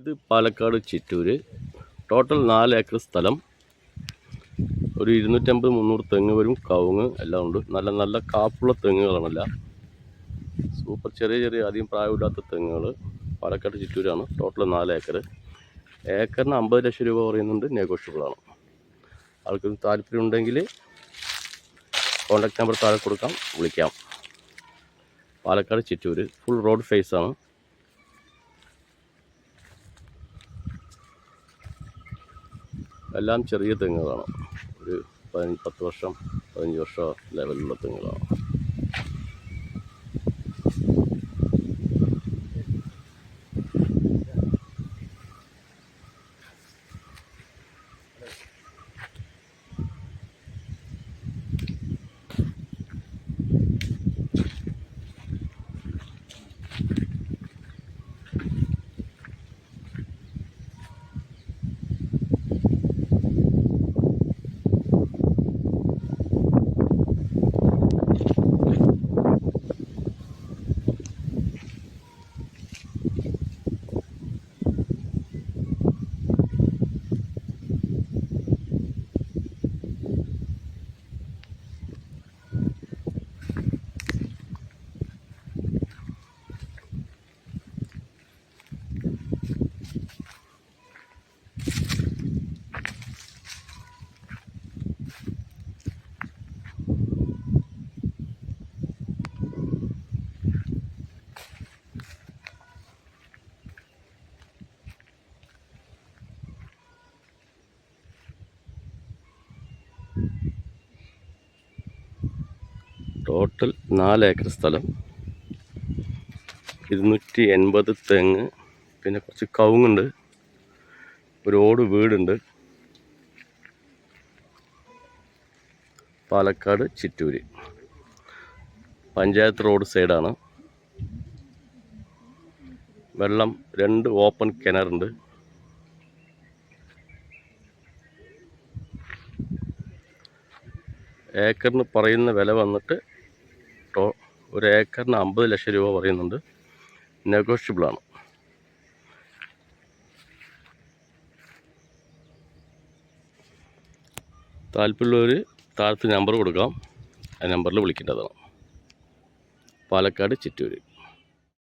ഇത് Palakkad Chittur. Total 4 acre സ്ഥലം. ഒരു 250-300 തെങ്ങ് വരും. കവുങ്ങ് എല്ലാം ഉണ്ട്. നല്ല നല്ല കാപ്പുള്ള തെങ്ങുകളാണല്ല. സൂപ്പർ ചെറിയ അധികം പ്രായമില്ലാത്ത തെങ്ങുകൾ. പാലക്കാട് ചിറ്റൂരാണ്. Total 4 acre. ഏക്കറിന് 50 ലക്ഷം രൂപ പറയുന്നുണ്ട്. നെഗോഷ്യബിളാണ്. ആൾക്കൊരു താല്പര്യം ഉണ്ടെങ്കിൽ കോൺടാക്ട് നമ്പർ താഴെ കൊടുക്കാം, വിളിക്കാം. പാലക്കാട് ചിറ്റൂര് ഫുൾ റോഡ് ഫേസാണ്. എല്ലാം ചെറിയ തെങ്ങുകളാണ്. ഒരു 10 വർഷം 15 വർഷം ലെവലിലുള്ള തെങ്ങുകളാണ്. ടോട്ടൽ 4 ഏക്കർ സ്ഥലം, 280 തെങ്ങ്, പിന്നെ കുറച്ച് കവുങ്ങുണ്ട്, ഒരു ഓട് വീടുണ്ട്. പാലക്കാട് ചിറ്റൂര് പഞ്ചായത്ത് റോഡ് സൈഡാണ്. വെള്ളം 2 ഓപ്പൺ കിണറുണ്ട്. ഏക്കറിന് പറയുന്ന വില വന്നിട്ട് ഒരു ഏക്കറിന് 50 ലക്ഷം രൂപ പറയുന്നുണ്ട്. നെഗോഷ്യബിളാണ്. താല്പര്യമുള്ളവർ താഴത്ത് നമ്പർ കൊടുക്കാം, ആ നമ്പറിൽ വിളിക്കേണ്ടതാണ്. പാലക്കാട് ചിറ്റൂര്.